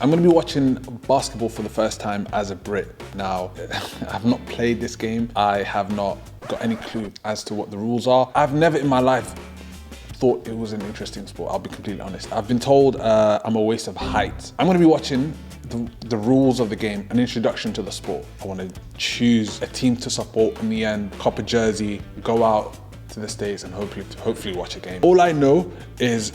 I'm going to be watching basketball for the first time as a Brit. Now, I've not played this game. I have not got any clue as to what the rules are. I've never in my life thought it was an interesting sport, I'll be completely honest. I've been told I'm a waste of height. I'm going to be watching the rules of the game, an introduction to the sport. I want to choose a team to support in the end, cop a jersey, go out to the States and hopefully watch a game. All I know is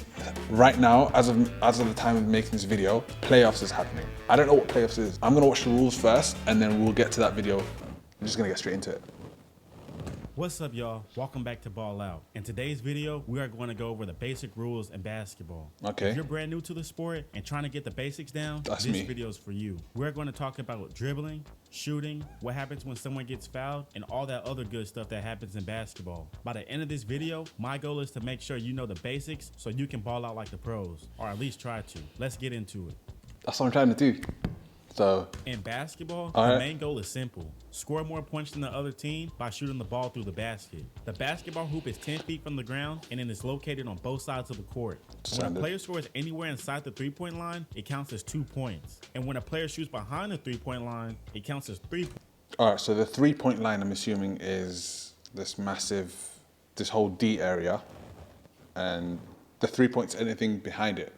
right now, as of the time of making this video, playoffs is happening. I don't know what playoffs is. I'm gonna watch the rules first and then we'll get to that video. I'm just gonna get straight into it. What's up, y'all? Welcome back to Ball Out. In today's video, we are going to go over the basic rules in basketball. Okay. If you're brand new to the sport and trying to get the basics down, That's this me. video is for you. We're going to talk about dribbling, shooting, what happens when someone gets fouled, and all that other good stuff that happens in basketball. By the end of this video, my goal is to make sure you know the basics so you can ball out like the pros, or at least try to. Let's get into it. That's what I'm trying to do. So, In basketball, All the right. main goal is simple. Score more points than the other team by shooting the ball through the basket. The basketball hoop is 10 feet from the ground and it is located on both sides of the court. When a Standard. player scores anywhere inside the three-point line, it counts as 2 points. And when a player shoots behind the three-point line, it counts as 3 points. all right, so the 3-point line, I'm assuming, is this whole D area, and the 3 points, anything behind it.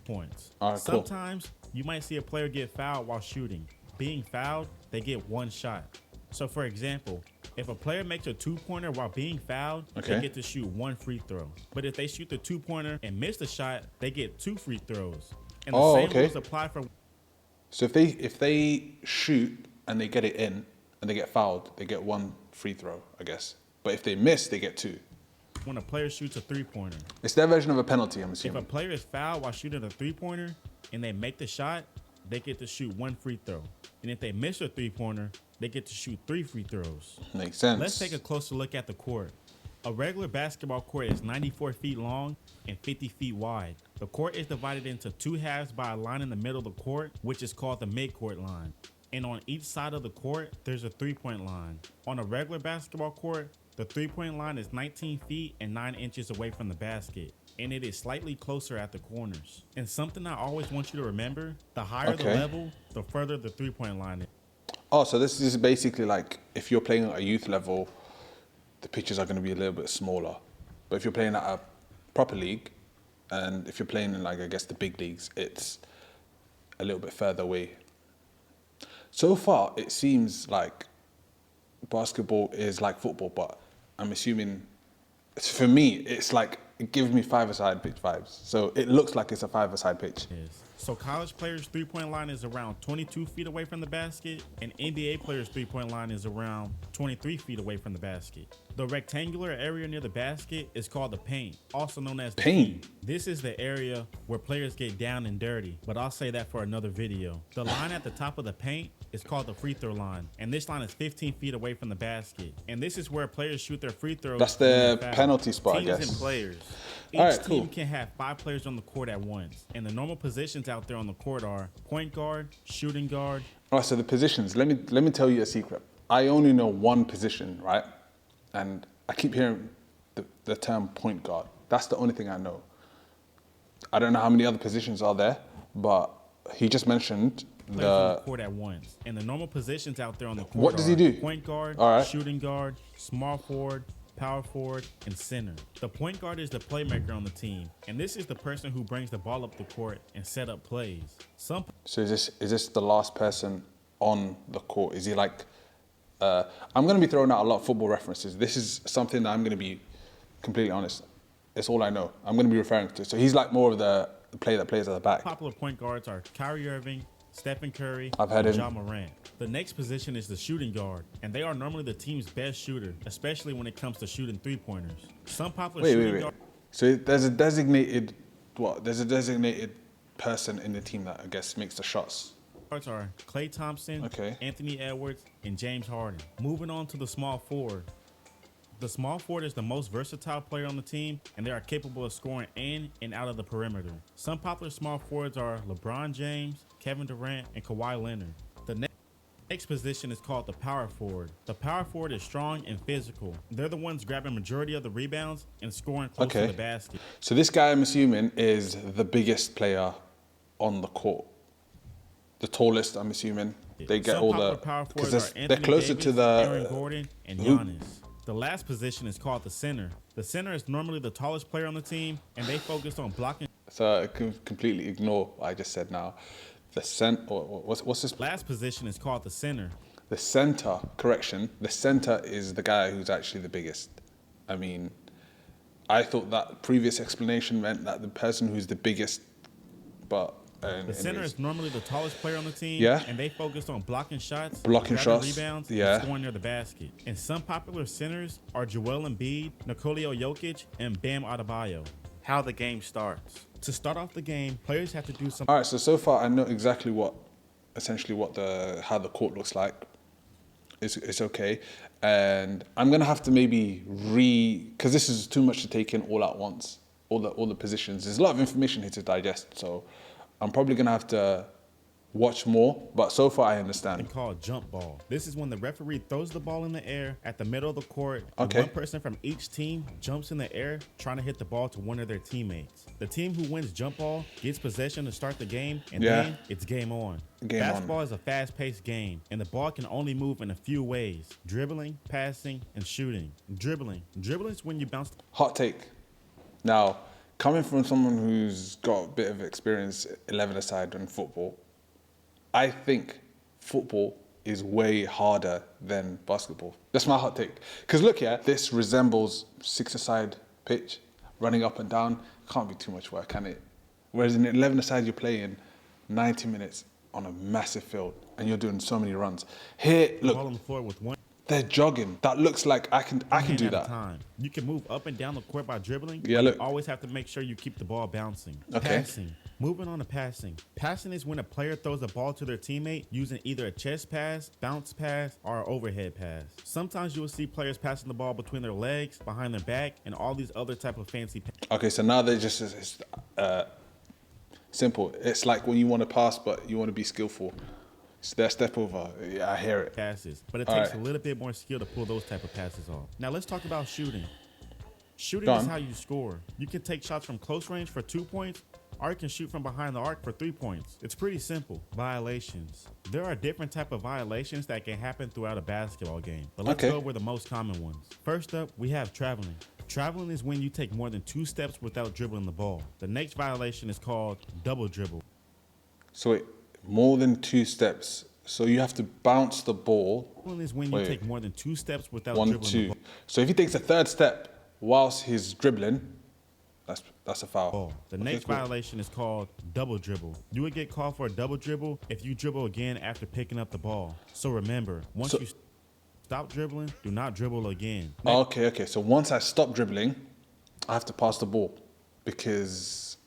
All All right, cool. Sometimes you might see a player get fouled while shooting. Being fouled, they get one shot. So for example, if a player makes a 2-pointer while being fouled, Okay. they get to shoot 1 free throw. But if they shoot the 2-pointer and miss the shot, they get 2 free throws. And the Oh, same okay. rules apply for So if they shoot and they get it in and they get fouled, they get 1 free throw, I guess. But if they miss, they get 2. when a player shoots a 3-pointer. It's their version of a penalty, I'm If a assuming. player is fouled while shooting a 3-pointer and they make the shot, they get to shoot 1 free throw. And if they miss a 3-pointer, they get to shoot 3 free throws. Makes sense. Let's take a closer look at the court. A regular basketball court is 94 feet long and 50 feet wide. The court is divided into 2 halves by a line in the middle of the court, which is called the midcourt line. And on each side of the court, there's a 3-point line. On a regular basketball court, the 3-point line is 19 feet and 9 inches away from the basket, and it is slightly closer at the corners. And something I always want you to remember, the higher the Okay. level, the further the 3-point line is. Oh, so this is basically like if you're playing at a youth level, the pitches are going to be a little bit smaller. But if you're playing at a proper league, and if you're playing in, like, I guess the big leagues, it's a little bit further away. So far, it seems like basketball is like football, but I'm assuming, for me, it's like, it gives me 5-a-side pitch vibes. So it looks like it's a 5-a-side pitch. So college players' 3-point line is around 22 feet away from the basket, and NBA players' 3-point line is around 23 feet away from the basket. The rectangular area near the basket is called the paint, also known as the Paint? key. This is the area where players get down and dirty, but I'll say that for another video. The line at the top of the paint is called the free throw line, and this line is 15 feet away from the basket. And this is where players shoot their free throws. That's when the they're fouled. penalty spot, I Teams guess. and players. Each All right, team cool. can have 5 players on the court at once, and the normal positions out there on the court are point guard, shooting guard. All right, so the positions. Let me tell you a secret. I only know one position, right? And I keep hearing the term point guard. That's the only thing I know. I don't know how many other positions are there, but he just mentioned Players on the the. court at once, and the normal positions out there on the court What does he are do? point guard, All right. shooting guard, small forward, power forward, and center. The point guard is the playmaker on the team, and this is the person who brings the ball up the court and set up plays. Some So is this the last person on the court? Is he like? I'm going to be throwing out a lot of football references. This is something that I'm going to be completely honest. It's all I know. I'm going to be referring to. So he's like more of the player that plays at the back. popular point guards are Kyrie Irving, Stephen Curry, I've heard and him. Ja Morant. The next position is the shooting guard, and they are normally the team's best shooter, especially when it comes to shooting 3-pointers. Some popular shooting Wait. guards So there's a designated person in the team that I guess makes the shots. are Klay Thompson, Okay. Anthony Edwards, and James Harden. Moving on to the small forward. The small forward is the most versatile player on the team, and they are capable of scoring in and out of the perimeter. Some popular small forwards are LeBron James, Kevin Durant, and Kawhi Leonard. The next position is called the power forward. The power forward is strong and physical. They're the ones grabbing majority of the rebounds and scoring close to Okay. the basket. So this guy, I'm assuming, is the biggest player on the court. the tallest, I'm assuming. They get Some all popular the power because forwards are they're Anthony closer Davis, to the Aaron Gordon, and hoop. Giannis. The last position is called the center. The center is normally the tallest player on the team, and they focus on blocking. So I can completely ignore what I just said now. The what's this? Last position is called the center. The center, correction. The center is the guy who's actually the biggest. I mean, I thought that previous explanation meant that the person who's the biggest, but The center is normally the tallest player on the team, Yeah. and they focus on blocking shots, Blocking grabbing shots, rebounds, yeah. and scoring near the basket. And some popular centers are Joel Embiid, Nikola Jokic, and Bam Adebayo. How the game starts. To start off the game, players have to do something. All right, so far I know exactly essentially how the court looks like. It's okay, and I'm gonna have to maybe because this is too much to take in all at once. All the positions. There's a lot of information here to digest, so I'm probably gonna have to watch more. But so far I understand. Called jump ball. This is when the referee throws the ball in the air at the middle of the court. And Okay. one person from each team jumps in the air trying to hit the ball to one of their teammates. The team who wins jump ball gets possession to start the game, and Yeah. then it's game on. Game on. Basketball is a fast-paced game, and the ball can only move in a few ways: dribbling, passing, and shooting. Dribbling is when you bounce. Hot take. Now, coming from someone who's got a bit of experience 11-a-side in football, I think football is way harder than basketball. That's my hot take. Because look here, this resembles 6-a-side pitch, running up and down. Can't be too much work, can it? Whereas in 11-a-side, you're playing 90 minutes on a massive field and you're doing so many runs. Here, Ball on look, the floor with one they're jogging. That looks like I can hand do at a that. time. You can move up and down the court by dribbling. Yeah, but look. You always have to make sure you keep the ball bouncing. Okay. Passing. Moving on to passing. Passing is when a player throws a ball to their teammate using either a chest pass, bounce pass, or an overhead pass. Sometimes you will see players passing the ball between their legs, behind their back, and all these other type of fancy Okay, so now they're just simple. It's like when you want to pass, but you want to be skillful. It's their step over. Yeah, I hear it. passes, but it All takes right. a little bit more skill to pull those type of passes off. Now let's talk about shooting. Shooting Go is on. how you score. You can take shots from close range for 2 points, or you can shoot from behind the arc for 3 points. It's pretty simple. Violations. There are different type of violations that can happen throughout a basketball game, but let's Okay. go over the most common ones. First up, we have traveling. Traveling is when you take more than 2 steps without dribbling the ball. The next violation is called double dribble. So wait, more than 2 steps. So you have to bounce the ball. Traveling is when you Wait. take more than 2 steps without 1, dribbling the 2. ball. So if he takes a third step whilst he's dribbling, that's a foul. ball. The Okay, next cool. violation is called double dribble. You would get called for a double dribble if you dribble again after picking up the ball. So remember, once So- you stop dribbling, do not dribble again. Okay. So once I stop dribbling, I have to pass the ball because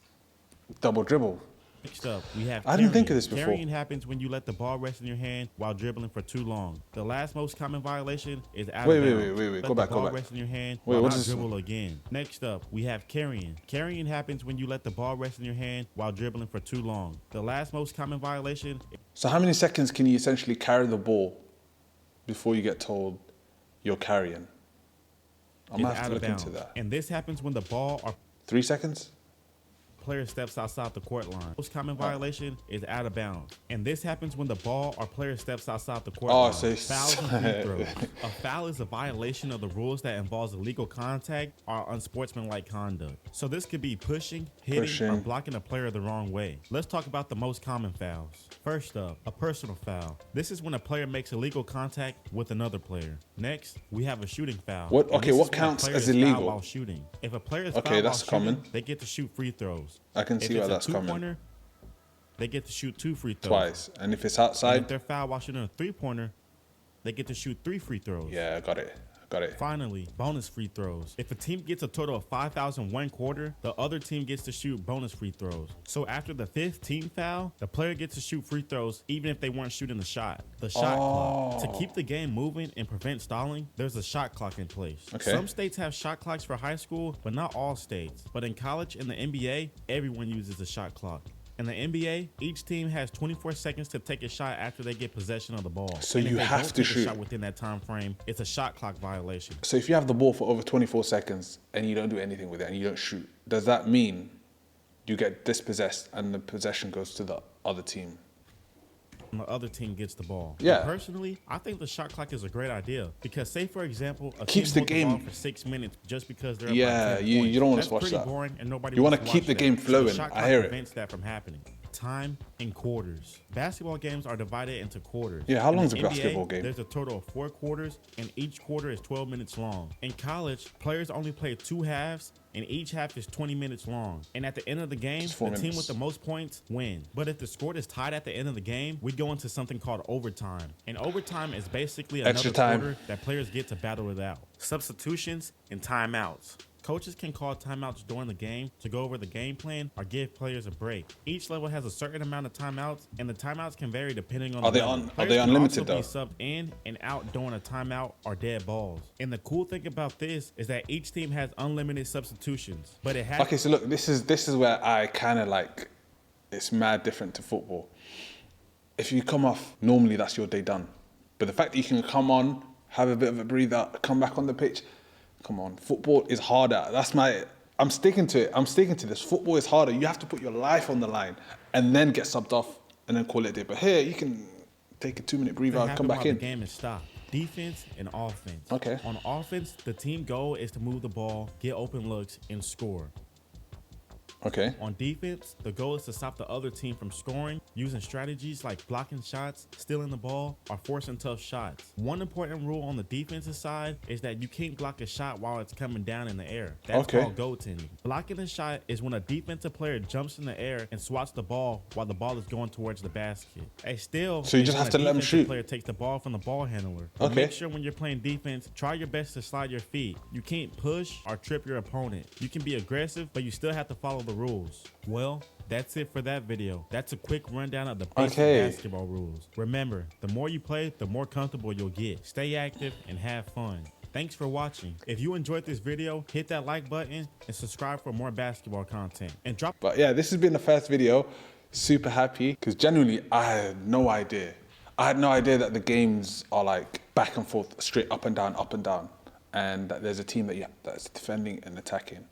double dribble. Next up, we have I didn't think carrying. of this before. Carrying happens when you let the ball rest in your hand while dribbling for too long. The last most common violation is out Wait, of wait, bounds. wait, wait. Let Go the back, go ball back. rest in your hand Wait, while what's not this dribble again. Next up, we have carrying. Carrying happens when you let the ball rest in your hand while dribbling for too long. The last most common violation So how many seconds can you essentially carry the ball before you get told you're carrying? I'm is gonna have out to of look bounds. into that. And this happens when the ball or 3 seconds? player steps outside the court line. Most common violation is out of bounds. And this happens when the ball or player steps outside the court line. So Fouls and free throws. A foul is a violation of the rules that involves illegal contact or unsportsmanlike conduct. So this could be pushing, hitting, or Pushing. blocking a player the wrong way. Let's talk about the most common fouls. First up, a personal foul. This is when a player makes illegal contact with another player. Next, we have a shooting foul. What- And okay, this what is when a counts player as is fouled illegal? while shooting. If a player is Okay, fouled that's while shooting, common. they get to shoot free throws. I can If see it's why a that's common. two-pointer, they get to shoot 2 free throws. Twice. And if it's And outside, if they're fouled while shooting a 3-pointer, they get to shoot 3 free throws. yeah, I got it. Finally, bonus free throws. If a team gets a total of 5,000 one quarter, the other team gets to shoot bonus free throws. So after the 5th team foul, the player gets to shoot free throws even if they weren't shooting the shot. The shot clock. To keep the game moving and prevent stalling, there's a shot clock in place. Okay. Some states have shot clocks for high school, but not all states. But in college and the NBA, everyone uses a shot clock. In the NBA, each team has 24 seconds to take a shot after they get possession of the ball. So And if you they have don't to take a shoot. shot within that time frame, it's a shot clock violation. So if you have the ball for over 24 seconds and you don't do anything with it and you don't shoot, does that mean you get dispossessed and the possession goes to the other team? when the other team gets the ball. Yeah. And personally, I think the shot clock is a great idea because, say for example, a Keeps team the holds the ball game- for 6 minutes just because they're up by Yeah, 10 you points. don't want That's to watch pretty that. boring, and nobody You wants want to to keep watch the that. game So flowing. the shot I clock hear it. prevents that from happening. Time and quarters. Basketball games are divided into quarters. Yeah, how In long the is a NBA, basketball game? There's a total of 4 quarters, and each quarter is 12 minutes long. In college, players only play 2 halves, and each half is 20 minutes long. And at the end of the game, Just the 4 team minutes. with the most points win. But if the score is tied at the end of the game, we go into something called overtime. And overtime is basically another Extra time. quarter that players get to battle it out. Substitutions and timeouts. Coaches can call timeouts during the game to go over the game plan or give players a break. Each level has a certain amount of timeouts, and the timeouts can vary depending on Are the they level. are Players they can unlimited also though? be subbed in and out during a timeout or dead balls. And the cool thing about this is that each team has unlimited substitutions, but it has Okay, so look, this is where I kind of like, it's mad different to football. If you come off, normally that's your day done. But the fact that you can come on, have a bit of a breather, come back on the pitch, come on, football is harder. I'm sticking to it. I'm sticking to this. Football is harder. You have to put your life on the line and then get subbed off and then call it a day. But here, you can take a 2-minute breather and come back while in. The game is stopped. Defense and offense. Okay. On offense, the team goal is to move the ball, get open looks, and score. Okay. On defense, the goal is to stop the other team from scoring using strategies like blocking shots, stealing the ball, or forcing tough shots. One important rule on the defensive side is that you can't block a shot while it's coming down in the air. That's Okay. called goaltending. Blocking a shot is when a defensive player jumps in the air and swats the ball while the ball is going towards the basket. A steal So you is just when have a to let 'em defensive shoot. player takes the ball from the ball handler. Okay. Make sure when you're playing defense, try your best to slide your feet. You can't push or trip your opponent. You can be aggressive, but you still have to follow the rules. Well, that's it for that video. That's a quick rundown of the basic Okay. basketball rules. Remember, the more you play, the more comfortable you'll get. Stay active and have fun. Thanks for watching. If you enjoyed this video, hit that like button and subscribe for more basketball content. And drop But yeah, this has been the first video. Super happy because genuinely I had no idea. I had no idea that the games are like back and forth, straight up and down, and that there's a team that's defending and attacking.